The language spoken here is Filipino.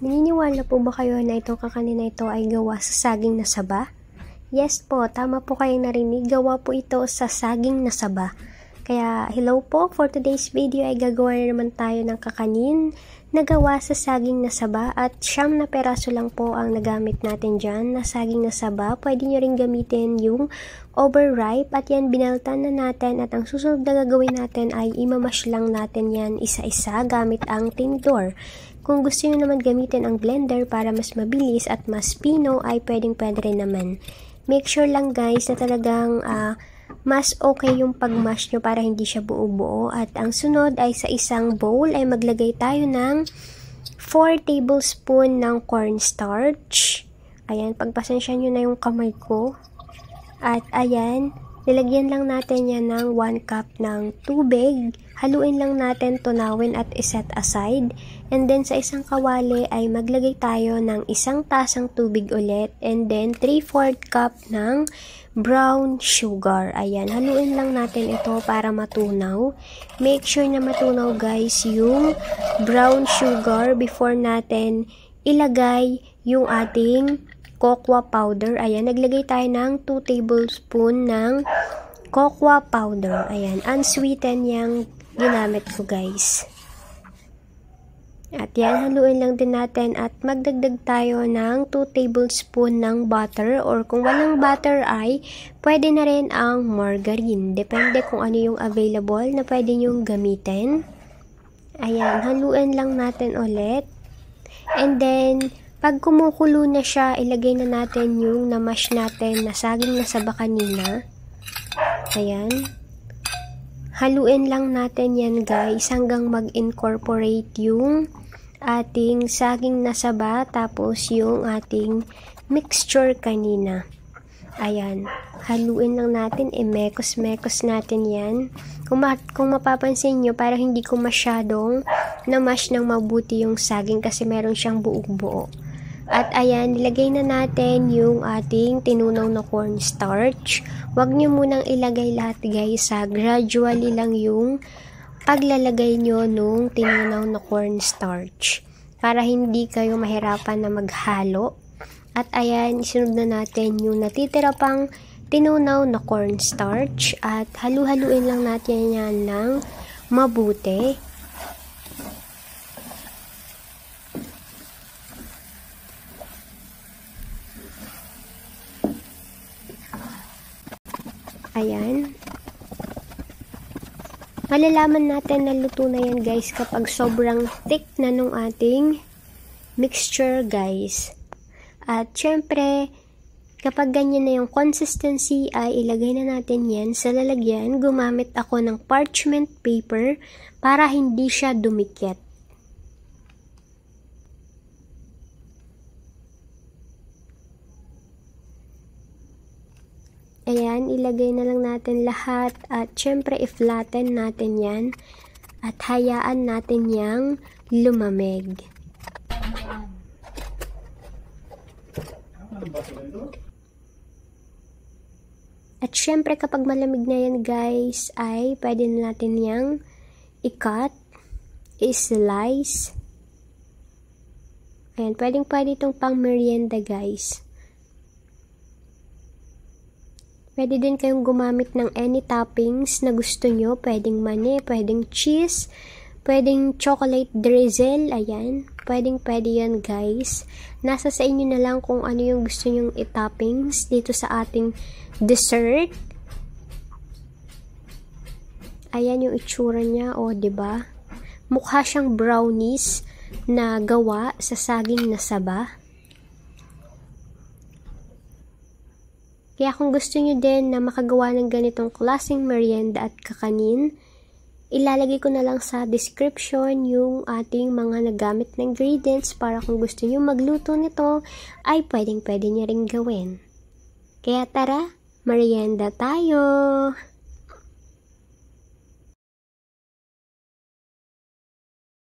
Naniniwala po ba kayo na itong kakanin na ito ay gawa sa saging na saba? Yes po, tama po kayong narinig. Gawa po ito sa saging na saba. Kaya hello po, for today's video ay gagawa na naman tayo ng kakanin na gawa sa saging na saba at 9 na peraso lang po ang nagamit natin dyan na saging na saba. Pwede nyo rin gamitin yung overripe at yan binaltan na natin at ang susunod na gagawin natin ay imamash lang natin yan isa-isa gamit ang tinidor. Kung gusto nyo naman gamitin ang blender para mas mabilis at mas pino ay pwede rin naman. Make sure lang guys na talagang mas okay yung pag-mash nyo para hindi siya buo-buo. At ang sunod ay sa isang bowl ay maglagay tayo ng 4 tablespoon ng cornstarch. Ayan, pagpasensya nyo na yung kamay ko. At ayan, nilagyan lang natin yan ng 1 cup ng tubig. Haluin lang natin, tunawin at iset aside. And then sa isang kawali ay maglagay tayo ng 1 tasang tubig ulit. And then 3/4 cup ng brown sugar. Ayan, haluin lang natin ito para matunaw. Make sure na matunaw guys yung brown sugar before natin ilagay yung ating cocoa powder. Ayan, naglagay tayo ng 2 tablespoon ng cocoa powder. Ayan, unsweetened yung ginamit ko guys. At yan, haluin lang din natin at magdagdag tayo ng 2 tablespoon ng butter or kung walang butter ay pwede na rin ang margarine. Depende kung ano yung available na pwede nyong gamitin. Ayan, haluin lang natin ulit. And then, pag kumukulo na siya, ilagay na natin yung namash natin na saging na saba kanina. Ayan. Haluin lang natin yan guys hanggang mag-incorporate yung ating saging na saba tapos yung ating mixture kanina. Ayan. Haluin lang natin, mekos-mekos natin yan. Kung mapapansin nyo, parang hindi ko masyadong na-mash ng mabuti yung saging kasi meron siyang buo-buo. At ayan, nilagay na natin yung ating tinunaw na cornstarch. Huwag nyo munang ilagay lahat guys ha. Gradually lang yung paglalagay nyo nung tinunaw na cornstarch. Para hindi kayo mahirapan na maghalo. At ayan, isunod na natin yung natitira pang tinunaw na cornstarch. At halu-haluin lang natin yan ng mabuti. Ayan. Malalaman natin na luto na yan guys kapag sobrang thick na nung ating mixture guys. At syempre, kapag ganyan na yung consistency ay ilagay na natin yan sa lalagyan. Gumamit ako ng parchment paper para hindi siya dumikit. Ayan, ilagay na lang natin lahat at syempre i-flatten natin yan at hayaan natin yang lumamig. At syempre kapag malamig na yan guys ay pwede na natin yang i-cut, i-slice. Ayan, pwede itong pang merienda guys. Pwede din kayong gumamit ng any toppings na gusto nyo. Pwedeng mani, pwedeng cheese, pwedeng chocolate drizzle. Ayan. Pwede yan guys. Nasa sa inyo na lang kung ano yung gusto nyong i-toppings dito sa ating dessert. Ayan yung itsura niya. O, diba? Mukha siyang brownies na gawa sa saging na saba. Kaya kung gusto nyo din na makagawa ng ganitong klaseng merienda at kakanin, ilalagay ko na lang sa description yung ating mga nagamit na ingredients para kung gusto nyo magluto nito ay pwede nyo rin gawin. Kaya tara, merienda tayo!